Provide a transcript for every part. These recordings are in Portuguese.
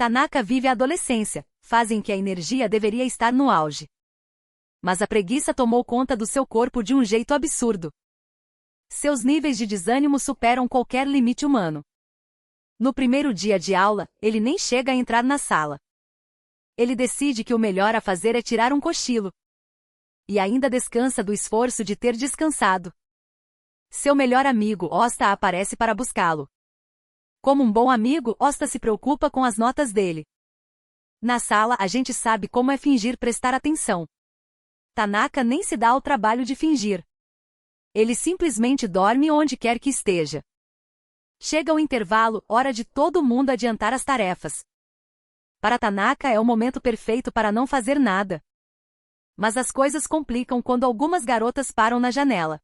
Tanaka vive a adolescência, fase em que a energia deveria estar no auge. Mas a preguiça tomou conta do seu corpo de um jeito absurdo. Seus níveis de desânimo superam qualquer limite humano. No primeiro dia de aula, ele nem chega a entrar na sala. Ele decide que o melhor a fazer é tirar um cochilo. E ainda descansa do esforço de ter descansado. Seu melhor amigo, Osta, aparece para buscá-lo. Como um bom amigo, Osta se preocupa com as notas dele. Na sala, a gente sabe como é fingir prestar atenção. Tanaka nem se dá ao trabalho de fingir. Ele simplesmente dorme onde quer que esteja. Chega o intervalo, hora de todo mundo adiantar as tarefas. Para Tanaka é o momento perfeito para não fazer nada. Mas as coisas complicam quando algumas garotas param na janela.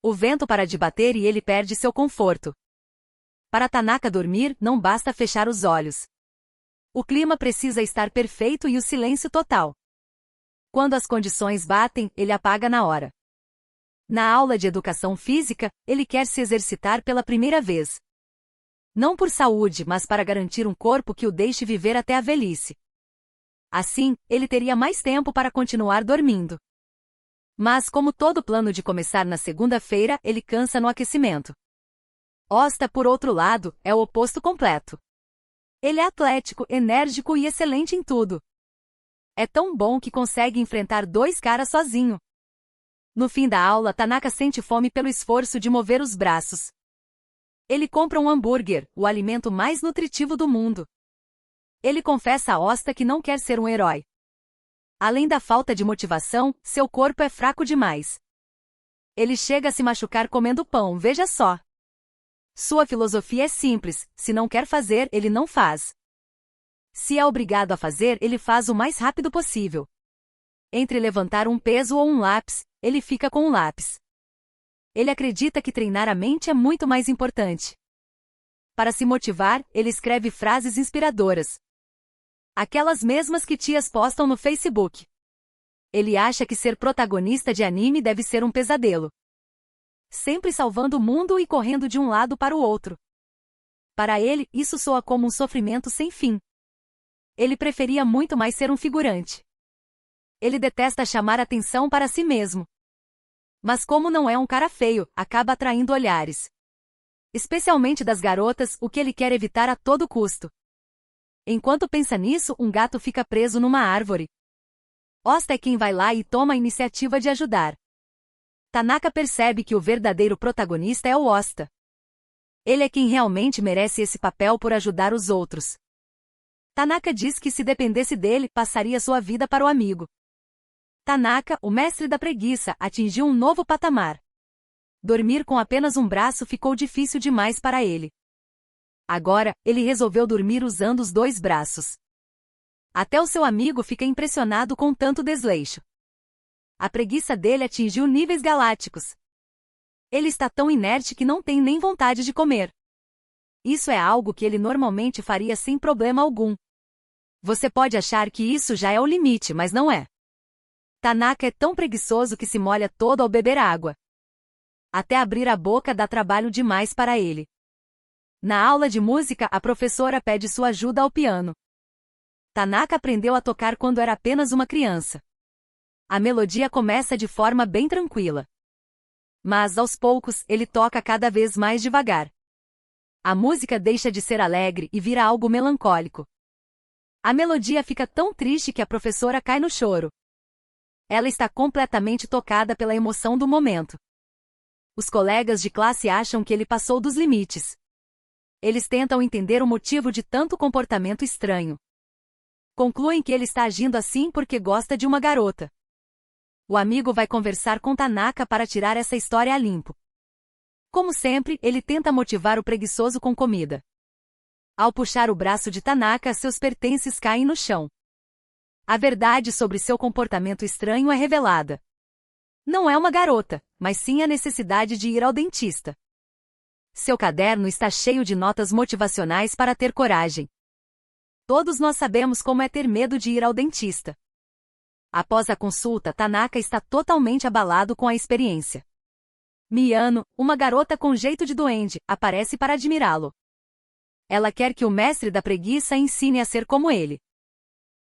O vento para de bater e ele perde seu conforto. Para Tanaka dormir, não basta fechar os olhos. O clima precisa estar perfeito e o silêncio total. Quando as condições batem, ele apaga na hora. Na aula de educação física, ele quer se exercitar pela primeira vez. Não por saúde, mas para garantir um corpo que o deixe viver até a velhice. Assim, ele teria mais tempo para continuar dormindo. Mas como todo plano de começar na segunda-feira, ele cansa no aquecimento. Osta, por outro lado, é o oposto completo. Ele é atlético, enérgico e excelente em tudo. É tão bom que consegue enfrentar 2 caras sozinho. No fim da aula, Tanaka sente fome pelo esforço de mover os braços. Ele compra um hambúrguer, o alimento mais nutritivo do mundo. Ele confessa a Osta que não quer ser um herói. Além da falta de motivação, seu corpo é fraco demais. Ele chega a se machucar comendo pão, veja só. Sua filosofia é simples: se não quer fazer, ele não faz. Se é obrigado a fazer, ele faz o mais rápido possível. Entre levantar um peso ou um lápis, ele fica com um lápis. Ele acredita que treinar a mente é muito mais importante. Para se motivar, ele escreve frases inspiradoras. Aquelas mesmas que tias postam no Facebook. Ele acha que ser protagonista de anime deve ser um pesadelo. Sempre salvando o mundo e correndo de um lado para o outro. Para ele, isso soa como um sofrimento sem fim. Ele preferia muito mais ser um figurante. Ele detesta chamar atenção para si mesmo. Mas como não é um cara feio, acaba atraindo olhares. Especialmente das garotas, o que ele quer evitar a todo custo. Enquanto pensa nisso, um gato fica preso numa árvore. Osta é quem vai lá e toma a iniciativa de ajudar. Tanaka percebe que o verdadeiro protagonista é o Osta. Ele é quem realmente merece esse papel por ajudar os outros. Tanaka diz que se dependesse dele, passaria sua vida para o amigo. Tanaka, o mestre da preguiça, atingiu um novo patamar. Dormir com apenas um braço ficou difícil demais para ele. Agora, ele resolveu dormir usando os 2 braços. Até o seu amigo fica impressionado com tanto desleixo. A preguiça dele atingiu níveis galácticos. Ele está tão inerte que não tem nem vontade de comer. Isso é algo que ele normalmente faria sem problema algum. Você pode achar que isso já é o limite, mas não é. Tanaka é tão preguiçoso que se molha todo ao beber água. Até abrir a boca dá trabalho demais para ele. Na aula de música, a professora pede sua ajuda ao piano. Tanaka aprendeu a tocar quando era apenas uma criança. A melodia começa de forma bem tranquila. Mas, aos poucos, ele toca cada vez mais devagar. A música deixa de ser alegre e vira algo melancólico. A melodia fica tão triste que a professora cai no choro. Ela está completamente tocada pela emoção do momento. Os colegas de classe acham que ele passou dos limites. Eles tentam entender o motivo de tanto comportamento estranho. Concluem que ele está agindo assim porque gosta de uma garota. O amigo vai conversar com Tanaka para tirar essa história a limpo. Como sempre, ele tenta motivar o preguiçoso com comida. Ao puxar o braço de Tanaka, seus pertences caem no chão. A verdade sobre seu comportamento estranho é revelada. Não é uma garota, mas sim a necessidade de ir ao dentista. Seu caderno está cheio de notas motivacionais para ter coragem. Todos nós sabemos como é ter medo de ir ao dentista. Após a consulta, Tanaka está totalmente abalado com a experiência. Miyano, uma garota com jeito de duende, aparece para admirá-lo. Ela quer que o mestre da preguiça ensine a ser como ele.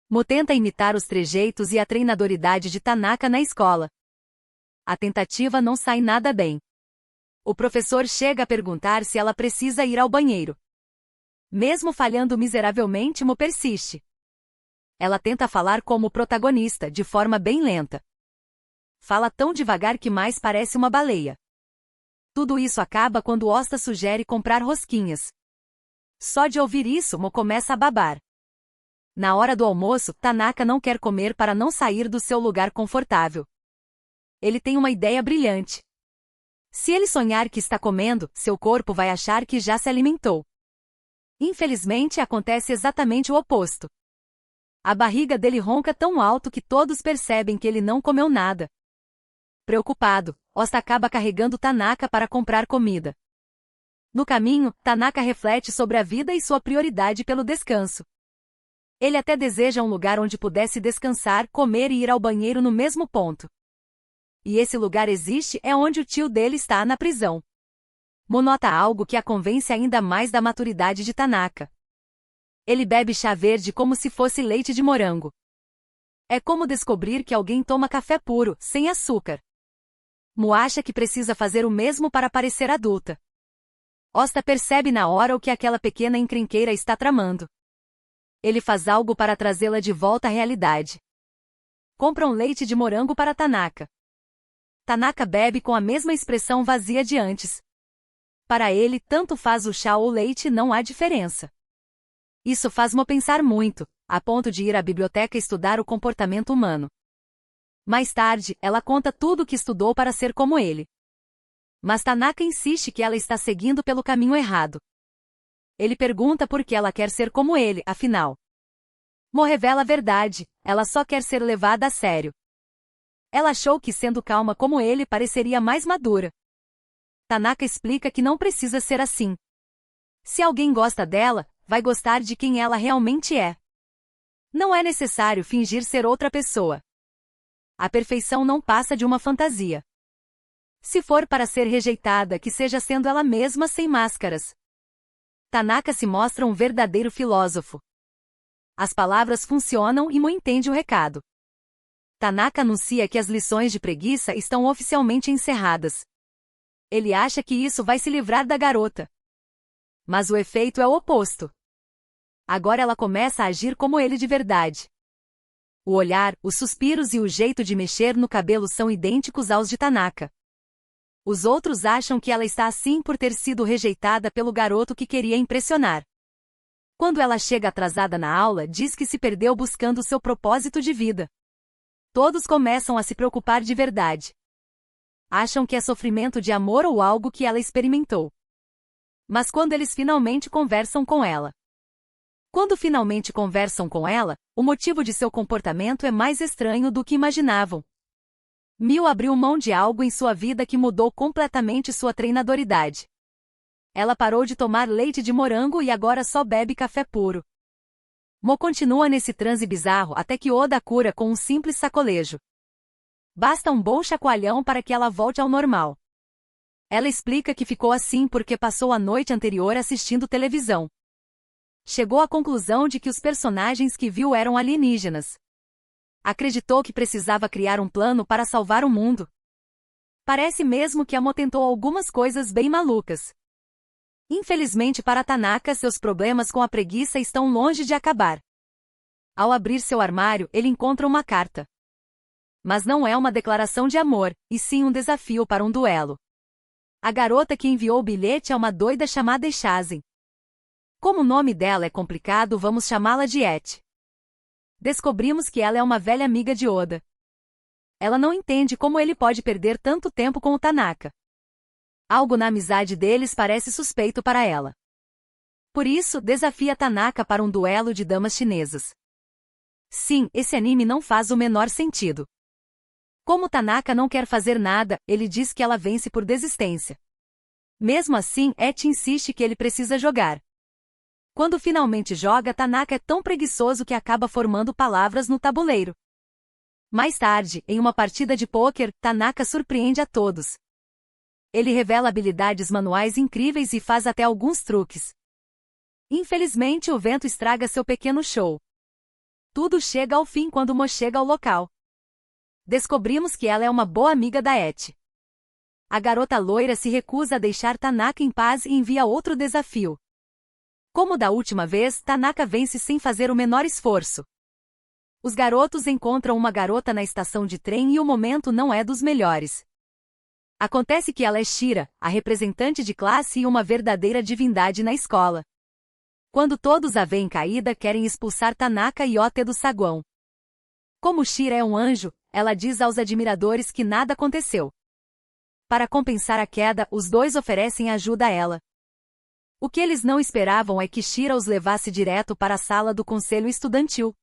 Mo tenta imitar os trejeitos e a treinadoridade de Tanaka na escola. A tentativa não sai nada bem. O professor chega a perguntar se ela precisa ir ao banheiro. Mesmo falhando miseravelmente, Mo persiste. Ela tenta falar como o protagonista, de forma bem lenta. Fala tão devagar que mais parece uma baleia. Tudo isso acaba quando Osta sugere comprar rosquinhas. Só de ouvir isso, Mo começa a babar. Na hora do almoço, Tanaka não quer comer para não sair do seu lugar confortável. Ele tem uma ideia brilhante. Se ele sonhar que está comendo, seu corpo vai achar que já se alimentou. Infelizmente, acontece exatamente o oposto. A barriga dele ronca tão alto que todos percebem que ele não comeu nada. Preocupado, Osta acaba carregando Tanaka para comprar comida. No caminho, Tanaka reflete sobre a vida e sua prioridade pelo descanso. Ele até deseja um lugar onde pudesse descansar, comer e ir ao banheiro no mesmo ponto. E esse lugar existe é onde o tio dele está na prisão. Mo nota algo que a convence ainda mais da maturidade de Tanaka. Ele bebe chá verde como se fosse leite de morango. É como descobrir que alguém toma café puro, sem açúcar. Mo acha que precisa fazer o mesmo para parecer adulta. Osta percebe na hora o que aquela pequena encrenqueira está tramando. Ele faz algo para trazê-la de volta à realidade. Compra um leite de morango para Tanaka. Tanaka bebe com a mesma expressão vazia de antes. Para ele, tanto faz o chá ou o leite, não há diferença. Isso faz Mo pensar muito, a ponto de ir à biblioteca estudar o comportamento humano. Mais tarde, ela conta tudo o que estudou para ser como ele. Mas Tanaka insiste que ela está seguindo pelo caminho errado. Ele pergunta por que ela quer ser como ele, afinal. Mo revela a verdade, ela só quer ser levada a sério. Ela achou que sendo calma como ele pareceria mais madura. Tanaka explica que não precisa ser assim. Se alguém gosta dela, vai gostar de quem ela realmente é. Não é necessário fingir ser outra pessoa. A perfeição não passa de uma fantasia. Se for para ser rejeitada, que seja sendo ela mesma sem máscaras. Tanaka se mostra um verdadeiro filósofo. As palavras funcionam e Mo entende o recado. Tanaka anuncia que as lições de preguiça estão oficialmente encerradas. Ele acha que isso vai se livrar da garota. Mas o efeito é o oposto. Agora ela começa a agir como ele de verdade. O olhar, os suspiros e o jeito de mexer no cabelo são idênticos aos de Tanaka. Os outros acham que ela está assim por ter sido rejeitada pelo garoto que queria impressionar. Quando ela chega atrasada na aula, diz que se perdeu buscando seu propósito de vida. Todos começam a se preocupar de verdade. Acham que é sofrimento de amor ou algo que ela experimentou. Mas quando eles finalmente conversam com ela. O motivo de seu comportamento é mais estranho do que imaginavam. Mil abriu mão de algo em sua vida que mudou completamente sua treinadoridade. Ela parou de tomar leite de morango e agora só bebe café puro. Mo continua nesse transe bizarro até que Oda a cura com um simples sacolejo. Basta um bom chacoalhão para que ela volte ao normal. Ela explica que ficou assim porque passou a noite anterior assistindo televisão. Chegou à conclusão de que os personagens que viu eram alienígenas. Acreditou que precisava criar um plano para salvar o mundo. Parece mesmo que Mo tentou algumas coisas bem malucas. Infelizmente para Tanaka, seus problemas com a preguiça estão longe de acabar. Ao abrir seu armário, ele encontra uma carta. Mas não é uma declaração de amor, e sim um desafio para um duelo. A garota que enviou o bilhete é uma doida chamada Ishazen. Como o nome dela é complicado, vamos chamá-la de Et. Descobrimos que ela é uma velha amiga de Oda. Ela não entende como ele pode perder tanto tempo com o Tanaka. Algo na amizade deles parece suspeito para ela. Por isso, desafia Tanaka para um duelo de damas chinesas. Sim, esse anime não faz o menor sentido. Como Tanaka não quer fazer nada, ele diz que ela vence por desistência. Mesmo assim, Et insiste que ele precisa jogar. Quando finalmente joga, Tanaka é tão preguiçoso que acaba formando palavras no tabuleiro. Mais tarde, em uma partida de pôquer, Tanaka surpreende a todos. Ele revela habilidades manuais incríveis e faz até alguns truques. Infelizmente o vento estraga seu pequeno show. Tudo chega ao fim quando Mo chega ao local. Descobrimos que ela é uma boa amiga da Eti. A garota loira se recusa a deixar Tanaka em paz e envia outro desafio. Como da última vez, Tanaka vence sem fazer o menor esforço. Os garotos encontram uma garota na estação de trem e o momento não é dos melhores. Acontece que ela é Shira, a representante de classe e uma verdadeira divindade na escola. Quando todos a veem caída, querem expulsar Tanaka e Ote do saguão. Como Shira é um anjo, ela diz aos admiradores que nada aconteceu. Para compensar a queda, os dois oferecem ajuda a ela. O que eles não esperavam é que Shira os levasse direto para a sala do conselho estudantil.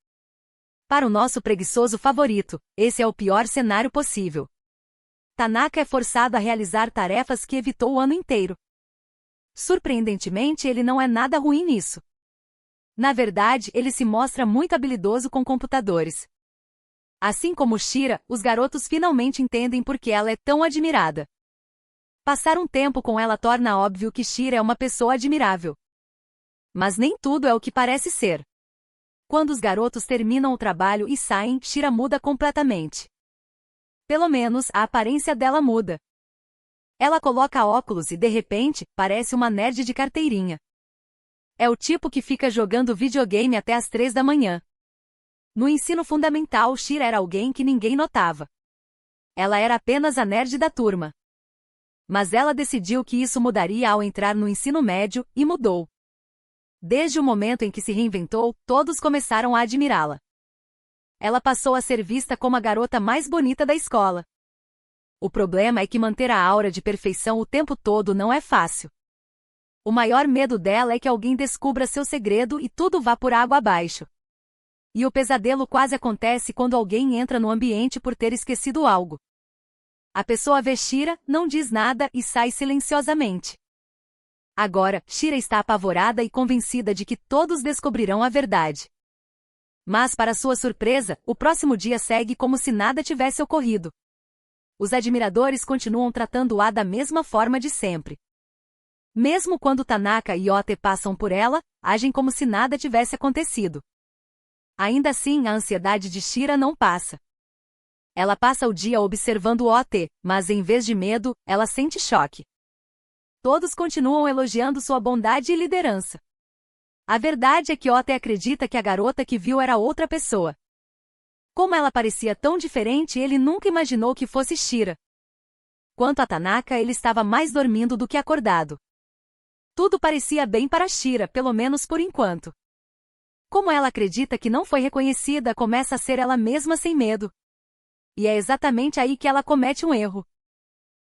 Para o nosso preguiçoso favorito, esse é o pior cenário possível. Tanaka é forçado a realizar tarefas que evitou o ano inteiro. Surpreendentemente, ele não é nada ruim nisso. Na verdade, ele se mostra muito habilidoso com computadores. Assim como Shira, os garotos finalmente entendem por que ela é tão admirada. Passar um tempo com ela torna óbvio que Shira é uma pessoa admirável. Mas nem tudo é o que parece ser. Quando os garotos terminam o trabalho e saem, Shira muda completamente. Pelo menos, a aparência dela muda. Ela coloca óculos e, de repente, parece uma nerd de carteirinha. É o tipo que fica jogando videogame até às 3 da manhã. No ensino fundamental, Shira era alguém que ninguém notava. Ela era apenas a nerd da turma. Mas ela decidiu que isso mudaria ao entrar no ensino médio, e mudou. Desde o momento em que se reinventou, todos começaram a admirá-la. Ela passou a ser vista como a garota mais bonita da escola. O problema é que manter a aura de perfeição o tempo todo não é fácil. O maior medo dela é que alguém descubra seu segredo e tudo vá por água abaixo. E o pesadelo quase acontece quando alguém entra no ambiente por ter esquecido algo. A pessoa vê Shira, não diz nada e sai silenciosamente. Agora, Shira está apavorada e convencida de que todos descobrirão a verdade. Mas, para sua surpresa, o próximo dia segue como se nada tivesse ocorrido. Os admiradores continuam tratando-a da mesma forma de sempre. Mesmo quando Tanaka e Ote passam por ela, agem como se nada tivesse acontecido. Ainda assim, a ansiedade de Shira não passa. Ela passa o dia observando Ote, mas em vez de medo, ela sente choque. Todos continuam elogiando sua bondade e liderança. A verdade é que Ote acredita que a garota que viu era outra pessoa. Como ela parecia tão diferente, ele nunca imaginou que fosse Shira. Quanto a Tanaka, ele estava mais dormindo do que acordado. Tudo parecia bem para Shira, pelo menos por enquanto. Como ela acredita que não foi reconhecida, começa a ser ela mesma sem medo. E é exatamente aí que ela comete um erro.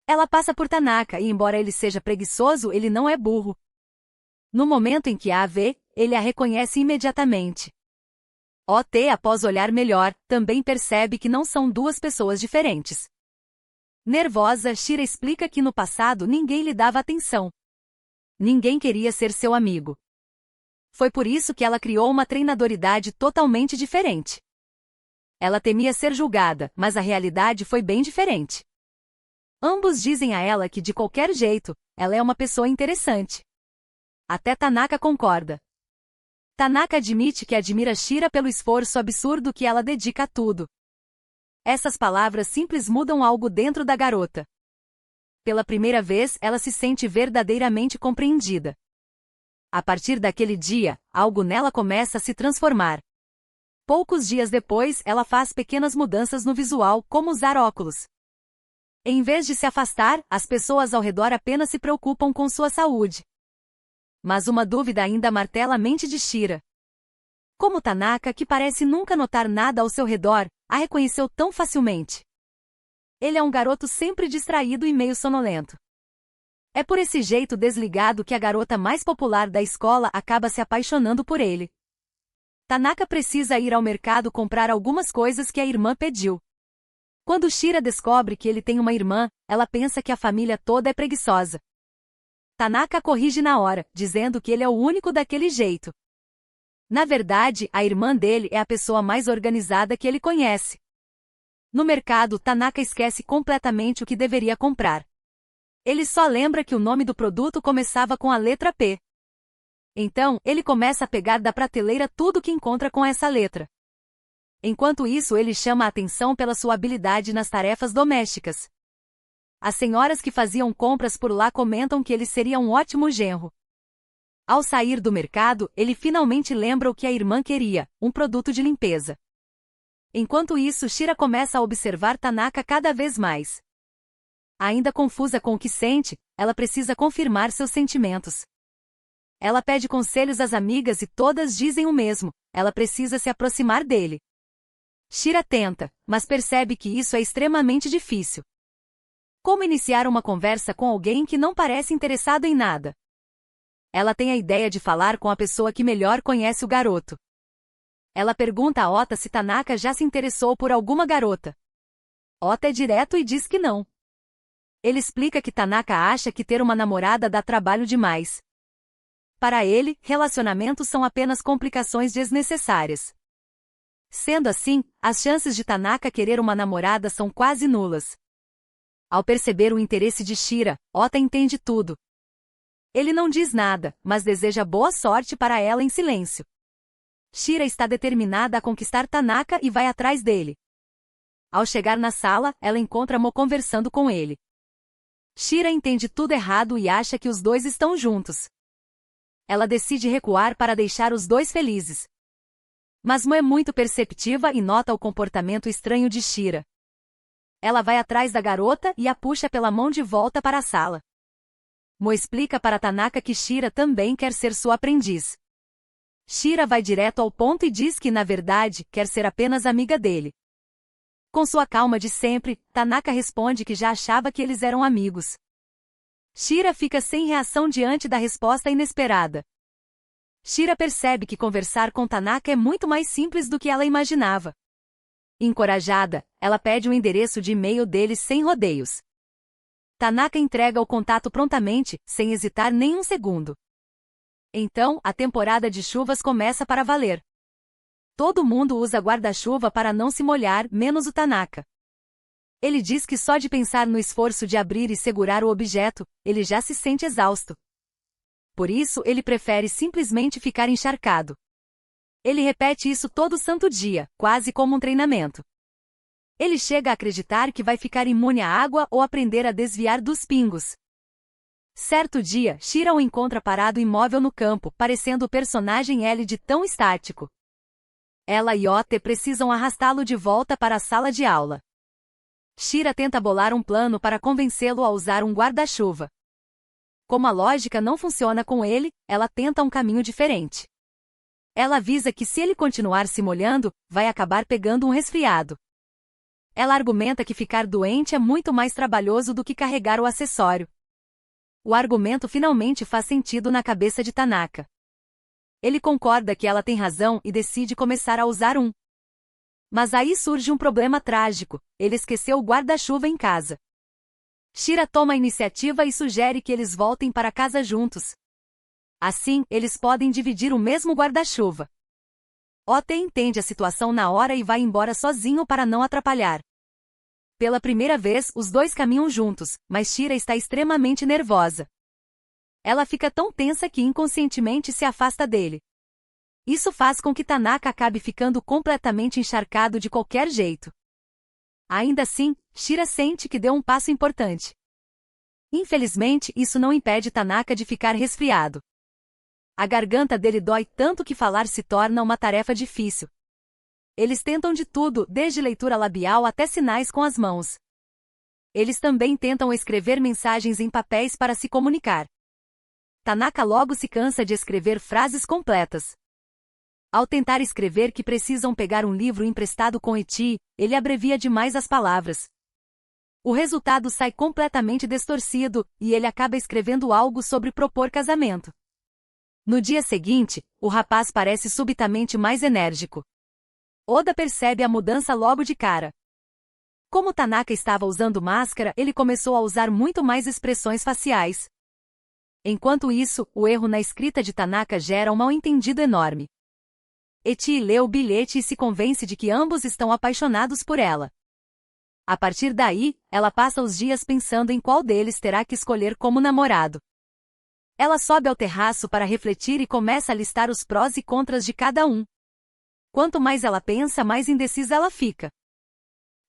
Ela passa por Tanaka e, embora ele seja preguiçoso, ele não é burro. No momento em que a vê, ele a reconhece imediatamente. Ote, após olhar melhor, também percebe que não são duas pessoas diferentes. Nervosa, Shira explica que no passado ninguém lhe dava atenção. Ninguém queria ser seu amigo. Foi por isso que ela criou uma treinadoridade totalmente diferente. Ela temia ser julgada, mas a realidade foi bem diferente. Ambos dizem a ela que, de qualquer jeito, ela é uma pessoa interessante. Até Tanaka concorda. Tanaka admite que admira Shira pelo esforço absurdo que ela dedica a tudo. Essas palavras simples mudam algo dentro da garota. Pela primeira vez, ela se sente verdadeiramente compreendida. A partir daquele dia, algo nela começa a se transformar. Poucos dias depois, ela faz pequenas mudanças no visual, como usar óculos. Em vez de se afastar, as pessoas ao redor apenas se preocupam com sua saúde. Mas uma dúvida ainda martela a mente de Shira. Como Tanaka, que parece nunca notar nada ao seu redor, a reconheceu tão facilmente? Ele é um garoto sempre distraído e meio sonolento. É por esse jeito desligado que a garota mais popular da escola acaba se apaixonando por ele. Tanaka precisa ir ao mercado comprar algumas coisas que a irmã pediu. Quando Shira descobre que ele tem uma irmã, ela pensa que a família toda é preguiçosa. Tanaka corrige na hora, dizendo que ele é o único daquele jeito. Na verdade, a irmã dele é a pessoa mais organizada que ele conhece. No mercado, Tanaka esquece completamente o que deveria comprar. Ele só lembra que o nome do produto começava com a letra P. Então, ele começa a pegar da prateleira tudo que encontra com essa letra. Enquanto isso, ele chama a atenção pela sua habilidade nas tarefas domésticas. As senhoras que faziam compras por lá comentam que ele seria um ótimo genro. Ao sair do mercado, ele finalmente lembra o que a irmã queria, um produto de limpeza. Enquanto isso, Shira começa a observar Tanaka cada vez mais. Ainda confusa com o que sente, ela precisa confirmar seus sentimentos. Ela pede conselhos às amigas e todas dizem o mesmo, ela precisa se aproximar dele. Shira tenta, mas percebe que isso é extremamente difícil. Como iniciar uma conversa com alguém que não parece interessado em nada? Ela tem a ideia de falar com a pessoa que melhor conhece o garoto. Ela pergunta a Ota se Tanaka já se interessou por alguma garota. Ota é direto e diz que não. Ele explica que Tanaka acha que ter uma namorada dá trabalho demais. Para ele, relacionamentos são apenas complicações desnecessárias. Sendo assim, as chances de Tanaka querer uma namorada são quase nulas. Ao perceber o interesse de Shira, Ota entende tudo. Ele não diz nada, mas deseja boa sorte para ela em silêncio. Shira está determinada a conquistar Tanaka e vai atrás dele. Ao chegar na sala, ela encontra Mo conversando com ele. Shira entende tudo errado e acha que os dois estão juntos. Ela decide recuar para deixar os dois felizes. Mas Mo é muito perceptiva e nota o comportamento estranho de Shira. Ela vai atrás da garota e a puxa pela mão de volta para a sala. Mo explica para Tanaka que Shira também quer ser sua aprendiz. Shira vai direto ao ponto e diz que, na verdade, quer ser apenas amiga dele. Com sua calma de sempre, Tanaka responde que já achava que eles eram amigos. Shira fica sem reação diante da resposta inesperada. Shira percebe que conversar com Tanaka é muito mais simples do que ela imaginava. Encorajada, ela pede o endereço de e-mail dele sem rodeios. Tanaka entrega o contato prontamente, sem hesitar nem um segundo. Então, a temporada de chuvas começa para valer. Todo mundo usa guarda-chuva para não se molhar, menos o Tanaka. Ele diz que só de pensar no esforço de abrir e segurar o objeto, ele já se sente exausto. Por isso, ele prefere simplesmente ficar encharcado. Ele repete isso todo santo dia, quase como um treinamento. Ele chega a acreditar que vai ficar imune à água ou aprender a desviar dos pingos. Certo dia, Shira o encontra parado imóvel no campo, parecendo o personagem L de tão estático. Ela e Ote precisam arrastá-lo de volta para a sala de aula. Shira tenta bolar um plano para convencê-lo a usar um guarda-chuva. Como a lógica não funciona com ele, ela tenta um caminho diferente. Ela avisa que se ele continuar se molhando, vai acabar pegando um resfriado. Ela argumenta que ficar doente é muito mais trabalhoso do que carregar o acessório. O argumento finalmente faz sentido na cabeça de Tanaka. Ele concorda que ela tem razão e decide começar a usar um. Mas aí surge um problema trágico, ele esqueceu o guarda-chuva em casa. Shira toma a iniciativa e sugere que eles voltem para casa juntos. Assim, eles podem dividir o mesmo guarda-chuva. Ote entende a situação na hora e vai embora sozinho para não atrapalhar. Pela primeira vez, os dois caminham juntos, mas Shira está extremamente nervosa. Ela fica tão tensa que inconscientemente se afasta dele. Isso faz com que Tanaka acabe ficando completamente encharcado de qualquer jeito. Ainda assim, Shira sente que deu um passo importante. Infelizmente, isso não impede Tanaka de ficar resfriado. A garganta dele dói tanto que falar se torna uma tarefa difícil. Eles tentam de tudo, desde leitura labial até sinais com as mãos. Eles também tentam escrever mensagens em papéis para se comunicar. Tanaka logo se cansa de escrever frases completas. Ao tentar escrever que precisam pegar um livro emprestado com Eti, ele abrevia demais as palavras. O resultado sai completamente distorcido, e ele acaba escrevendo algo sobre propor casamento. No dia seguinte, o rapaz parece subitamente mais enérgico. Oda percebe a mudança logo de cara. Como Tanaka estava usando máscara, ele começou a usar muito mais expressões faciais. Enquanto isso, o erro na escrita de Tanaka gera um mal-entendido enorme. Eti lê o bilhete e se convence de que ambos estão apaixonados por ela. A partir daí, ela passa os dias pensando em qual deles terá que escolher como namorado. Ela sobe ao terraço para refletir e começa a listar os prós e contras de cada um. Quanto mais ela pensa, mais indecisa ela fica.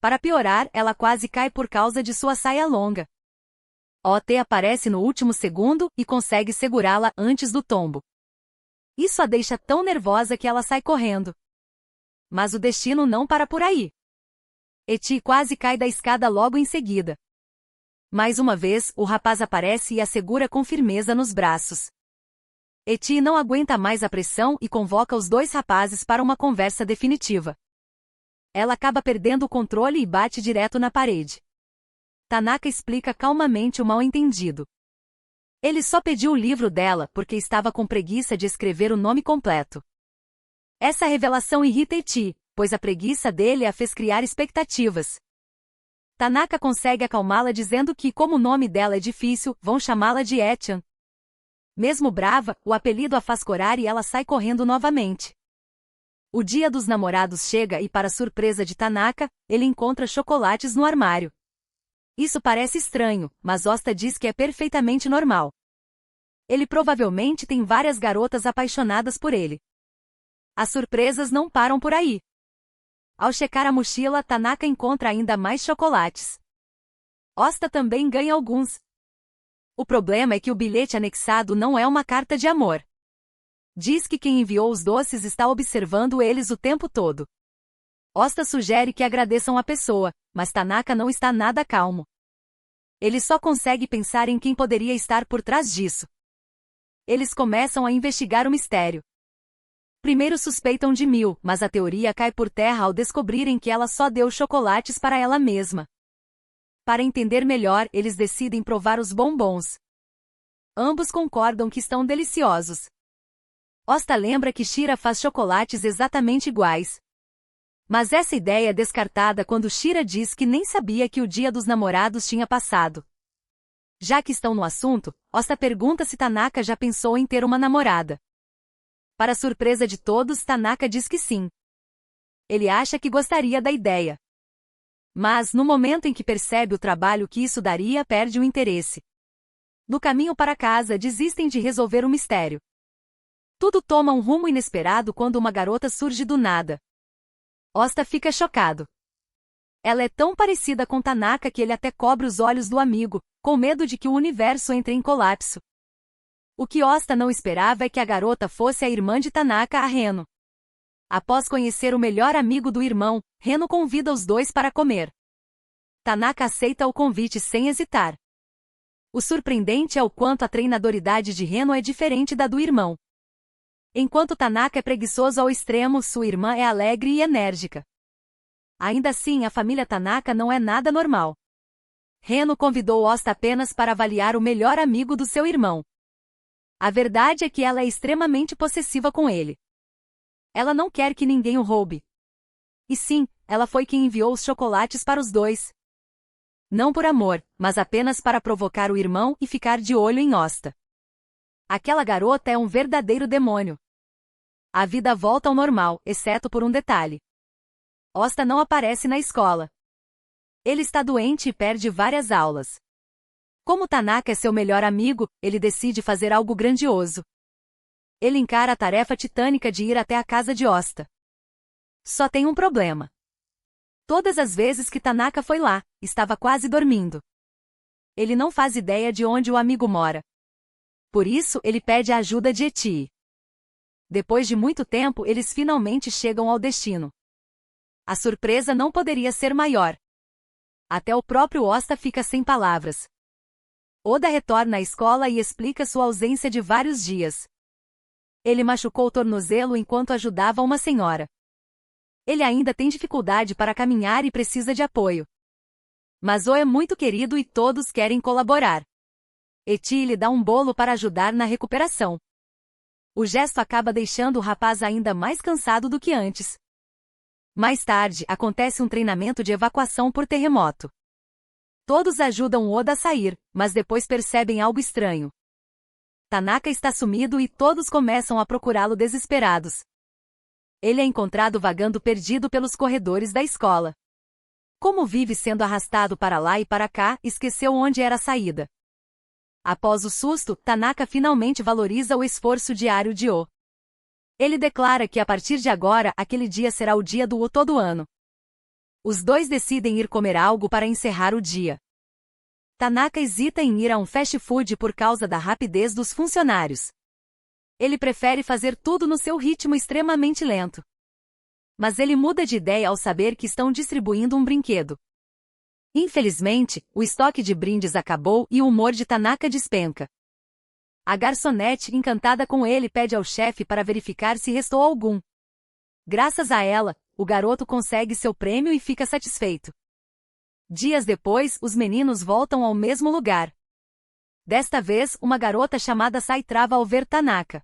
Para piorar, ela quase cai por causa de sua saia longa. OT aparece no último segundo e consegue segurá-la antes do tombo. Isso a deixa tão nervosa que ela sai correndo. Mas o destino não para por aí. Eti quase cai da escada logo em seguida. Mais uma vez, o rapaz aparece e a segura com firmeza nos braços. Eti não aguenta mais a pressão e convoca os dois rapazes para uma conversa definitiva. Ela acaba perdendo o controle e bate direto na parede. Tanaka explica calmamente o mal-entendido. Ele só pediu o livro dela porque estava com preguiça de escrever o nome completo. Essa revelação irrita Eti, pois a preguiça dele a fez criar expectativas. Tanaka consegue acalmá-la dizendo que, como o nome dela é difícil, vão chamá-la de Etian. Mesmo brava, o apelido a faz corar e ela sai correndo novamente. O dia dos namorados chega e, para surpresa de Tanaka, ele encontra chocolates no armário. Isso parece estranho, mas Osta diz que é perfeitamente normal. Ele provavelmente tem várias garotas apaixonadas por ele. As surpresas não param por aí. Ao checar a mochila, Tanaka encontra ainda mais chocolates. Osta também ganha alguns. O problema é que o bilhete anexado não é uma carta de amor. Diz que quem enviou os doces está observando eles o tempo todo. Osta sugere que agradeçam a pessoa, mas Tanaka não está nada calmo. Ele só consegue pensar em quem poderia estar por trás disso. Eles começam a investigar o mistério. Primeiro suspeitam de Mil, mas a teoria cai por terra ao descobrirem que ela só deu chocolates para ela mesma. Para entender melhor, eles decidem provar os bombons. Ambos concordam que estão deliciosos. Osta lembra que Shira faz chocolates exatamente iguais. Mas essa ideia é descartada quando Shira diz que nem sabia que o dia dos namorados tinha passado. Já que estão no assunto, Osta pergunta se Tanaka já pensou em ter uma namorada. Para surpresa de todos, Tanaka diz que sim. Ele acha que gostaria da ideia. Mas, no momento em que percebe o trabalho que isso daria, perde o interesse. No caminho para casa, desistem de resolver o mistério. Tudo toma um rumo inesperado quando uma garota surge do nada. Osta fica chocado. Ela é tão parecida com Tanaka que ele até cobre os olhos do amigo, com medo de que o universo entre em colapso. O que Osta não esperava é que a garota fosse a irmã de Tanaka, a Reno. Após conhecer o melhor amigo do irmão, Reno convida os dois para comer. Tanaka aceita o convite sem hesitar. O surpreendente é o quanto a treinadoridade de Reno é diferente da do irmão. Enquanto Tanaka é preguiçoso ao extremo, sua irmã é alegre e enérgica. Ainda assim, a família Tanaka não é nada normal. Reno convidou Osta apenas para avaliar o melhor amigo do seu irmão. A verdade é que ela é extremamente possessiva com ele. Ela não quer que ninguém o roube. E sim, ela foi quem enviou os chocolates para os dois. Não por amor, mas apenas para provocar o irmão e ficar de olho em Osta. Aquela garota é um verdadeiro demônio. A vida volta ao normal, exceto por um detalhe. Osta não aparece na escola. Ele está doente e perde várias aulas. Como Tanaka é seu melhor amigo, ele decide fazer algo grandioso. Ele encara a tarefa titânica de ir até a casa de Osta. Só tem um problema. Todas as vezes que Tanaka foi lá, estava quase dormindo. Ele não faz ideia de onde o amigo mora. Por isso, ele pede a ajuda de Eti. Depois de muito tempo, eles finalmente chegam ao destino. A surpresa não poderia ser maior. Até o próprio Osta fica sem palavras. Oda retorna à escola e explica sua ausência de vários dias. Ele machucou o tornozelo enquanto ajudava uma senhora. Ele ainda tem dificuldade para caminhar e precisa de apoio. Mas O é muito querido e todos querem colaborar. Eti lhe dá um bolo para ajudar na recuperação. O gesto acaba deixando o rapaz ainda mais cansado do que antes. Mais tarde, acontece um treinamento de evacuação por terremoto. Todos ajudam Oda a sair, mas depois percebem algo estranho. Tanaka está sumido e todos começam a procurá-lo desesperados. Ele é encontrado vagando perdido pelos corredores da escola. Como vive sendo arrastado para lá e para cá, esqueceu onde era a saída. Após o susto, Tanaka finalmente valoriza o esforço diário de O. Ele declara que a partir de agora, aquele dia será o dia do O todo ano. Os dois decidem ir comer algo para encerrar o dia. Tanaka hesita em ir a um fast food por causa da rapidez dos funcionários. Ele prefere fazer tudo no seu ritmo extremamente lento. Mas ele muda de ideia ao saber que estão distribuindo um brinquedo. Infelizmente, o estoque de brindes acabou e o humor de Tanaka despenca. A garçonete, encantada com ele, pede ao chefe para verificar se restou algum. Graças a ela, o garoto consegue seu prêmio e fica satisfeito. Dias depois, os meninos voltam ao mesmo lugar. Desta vez, uma garota chamada Sai trava ao ver Tanaka.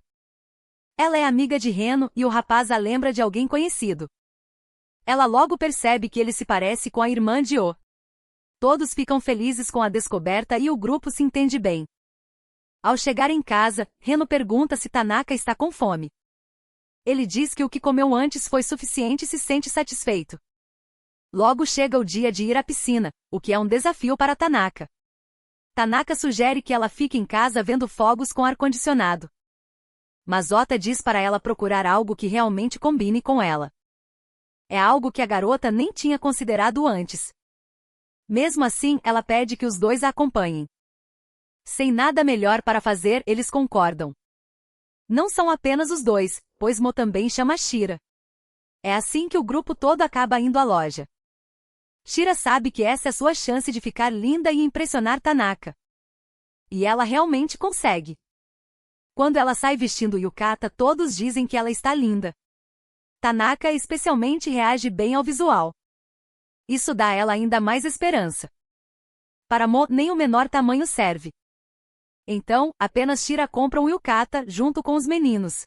Ela é amiga de Reno e o rapaz a lembra de alguém conhecido. Ela logo percebe que ele se parece com a irmã de O. Todos ficam felizes com a descoberta e o grupo se entende bem. Ao chegar em casa, Reno pergunta se Tanaka está com fome. Ele diz que o que comeu antes foi suficiente e se sente satisfeito. Logo chega o dia de ir à piscina, o que é um desafio para Tanaka. Tanaka sugere que ela fique em casa vendo fogos com ar-condicionado. Mas Ota diz para ela procurar algo que realmente combine com ela. É algo que a garota nem tinha considerado antes. Mesmo assim, ela pede que os dois a acompanhem. Sem nada melhor para fazer, eles concordam. Não são apenas os dois, pois Mo também chama Shira. É assim que o grupo todo acaba indo à loja. Shira sabe que essa é sua chance de ficar linda e impressionar Tanaka. E ela realmente consegue. Quando ela sai vestindo yukata, todos dizem que ela está linda. Tanaka especialmente reage bem ao visual. Isso dá a ela ainda mais esperança. Para Mo, nem o menor tamanho serve. Então, apenas Shira compra um yukata junto com os meninos.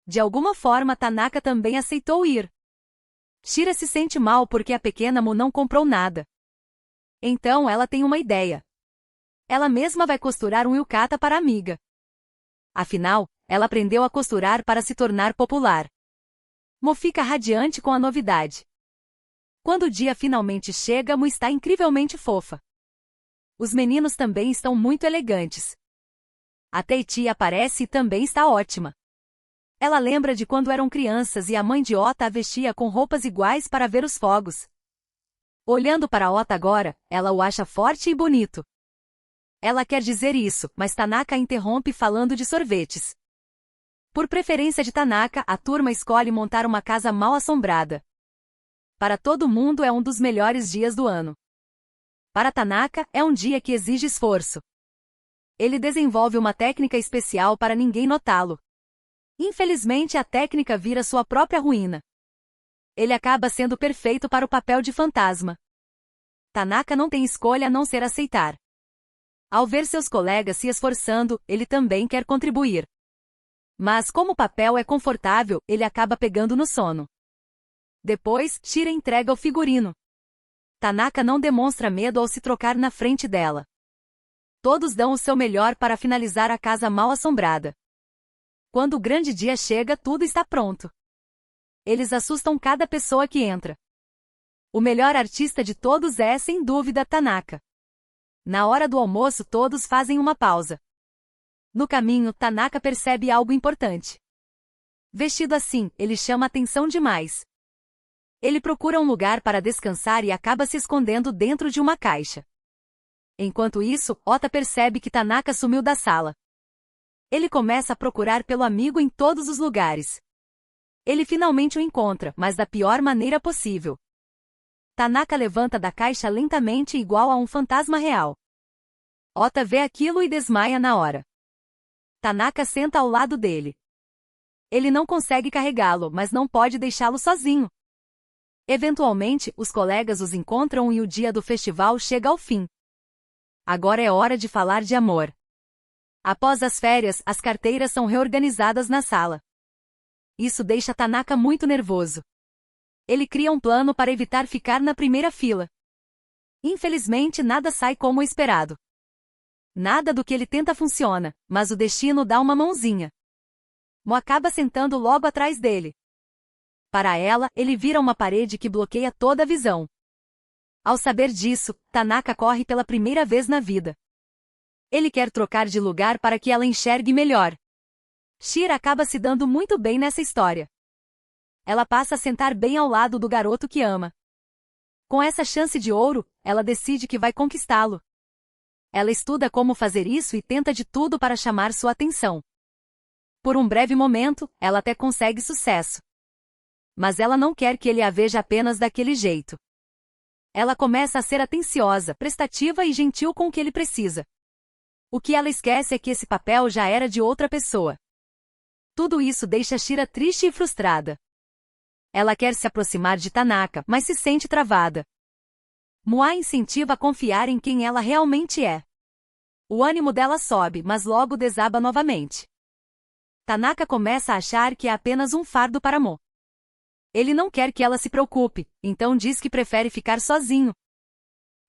De alguma forma, Tanaka também aceitou ir. Shira se sente mal porque a pequena Mo não comprou nada. Então ela tem uma ideia. Ela mesma vai costurar um yukata para a amiga. Afinal, ela aprendeu a costurar para se tornar popular. Mo fica radiante com a novidade. Quando o dia finalmente chega, Mo está incrivelmente fofa. Os meninos também estão muito elegantes. A Teichi aparece e também está ótima. Ela lembra de quando eram crianças e a mãe de Ota a vestia com roupas iguais para ver os fogos. Olhando para Ota agora, ela o acha forte e bonito. Ela quer dizer isso, mas Tanaka interrompe falando de sorvetes. Por preferência de Tanaka, a turma escolhe montar uma casa mal assombrada. Para todo mundo é um dos melhores dias do ano. Para Tanaka, é um dia que exige esforço. Ele desenvolve uma técnica especial para ninguém notá-lo. Infelizmente, a técnica vira sua própria ruína. Ele acaba sendo perfeito para o papel de fantasma. Tanaka não tem escolha a não ser aceitar. Ao ver seus colegas se esforçando, ele também quer contribuir. Mas como o papel é confortável, ele acaba pegando no sono. Depois, Shira entrega o figurino. Tanaka não demonstra medo ao se trocar na frente dela. Todos dão o seu melhor para finalizar a casa mal assombrada. Quando o grande dia chega, tudo está pronto. Eles assustam cada pessoa que entra. O melhor artista de todos é, sem dúvida, Tanaka. Na hora do almoço, todos fazem uma pausa. No caminho, Tanaka percebe algo importante. Vestido assim, ele chama atenção demais. Ele procura um lugar para descansar e acaba se escondendo dentro de uma caixa. Enquanto isso, Ota percebe que Tanaka sumiu da sala. Ele começa a procurar pelo amigo em todos os lugares. Ele finalmente o encontra, mas da pior maneira possível. Tanaka levanta da caixa lentamente igual a um fantasma real. Ota vê aquilo e desmaia na hora. Tanaka senta ao lado dele. Ele não consegue carregá-lo, mas não pode deixá-lo sozinho. Eventualmente, os colegas os encontram e o dia do festival chega ao fim. Agora é hora de falar de amor. Após as férias, as carteiras são reorganizadas na sala. Isso deixa Tanaka muito nervoso. Ele cria um plano para evitar ficar na primeira fila. Infelizmente, nada sai como esperado. Nada do que ele tenta funciona, mas o destino dá uma mãozinha. Mo acaba sentando logo atrás dele. Para ela, ele vira uma parede que bloqueia toda a visão. Ao saber disso, Tanaka corre pela primeira vez na vida. Ele quer trocar de lugar para que ela enxergue melhor. Shira acaba se dando muito bem nessa história. Ela passa a sentar bem ao lado do garoto que ama. Com essa chance de ouro, ela decide que vai conquistá-lo. Ela estuda como fazer isso e tenta de tudo para chamar sua atenção. Por um breve momento, ela até consegue sucesso. Mas ela não quer que ele a veja apenas daquele jeito. Ela começa a ser atenciosa, prestativa e gentil com o que ele precisa. O que ela esquece é que esse papel já era de outra pessoa. Tudo isso deixa Shira triste e frustrada. Ela quer se aproximar de Tanaka, mas se sente travada. Mua incentiva a confiar em quem ela realmente é. O ânimo dela sobe, mas logo desaba novamente. Tanaka começa a achar que é apenas um fardo para Mo. Ele não quer que ela se preocupe, então diz que prefere ficar sozinho.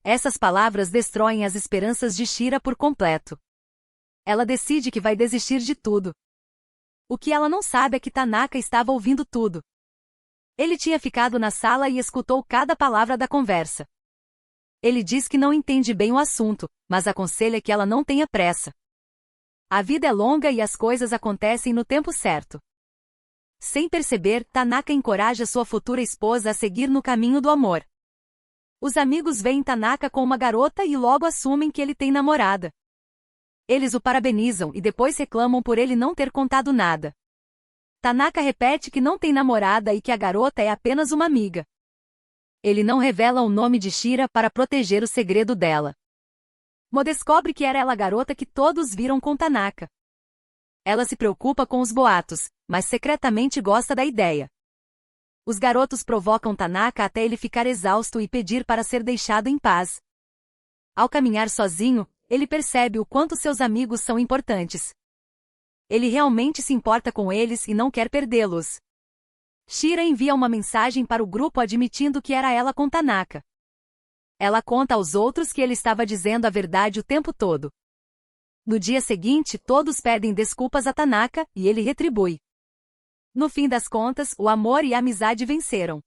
Essas palavras destroem as esperanças de Shira por completo. Ela decide que vai desistir de tudo. O que ela não sabe é que Tanaka estava ouvindo tudo. Ele tinha ficado na sala e escutou cada palavra da conversa. Ele diz que não entende bem o assunto, mas aconselha que ela não tenha pressa. A vida é longa e as coisas acontecem no tempo certo. Sem perceber, Tanaka encoraja sua futura esposa a seguir no caminho do amor. Os amigos veem Tanaka com uma garota e logo assumem que ele tem namorada. Eles o parabenizam e depois reclamam por ele não ter contado nada. Tanaka repete que não tem namorada e que a garota é apenas uma amiga. Ele não revela o nome de Shira para proteger o segredo dela. Mo descobre que era ela a garota que todos viram com Tanaka. Ela se preocupa com os boatos, mas secretamente gosta da ideia. Os garotos provocam Tanaka até ele ficar exausto e pedir para ser deixado em paz. Ao caminhar sozinho, ele percebe o quanto seus amigos são importantes. Ele realmente se importa com eles e não quer perdê-los. Shira envia uma mensagem para o grupo admitindo que era ela com Tanaka. Ela conta aos outros que ele estava dizendo a verdade o tempo todo. No dia seguinte, todos pedem desculpas a Tanaka e ele retribui. No fim das contas, o amor e a amizade venceram.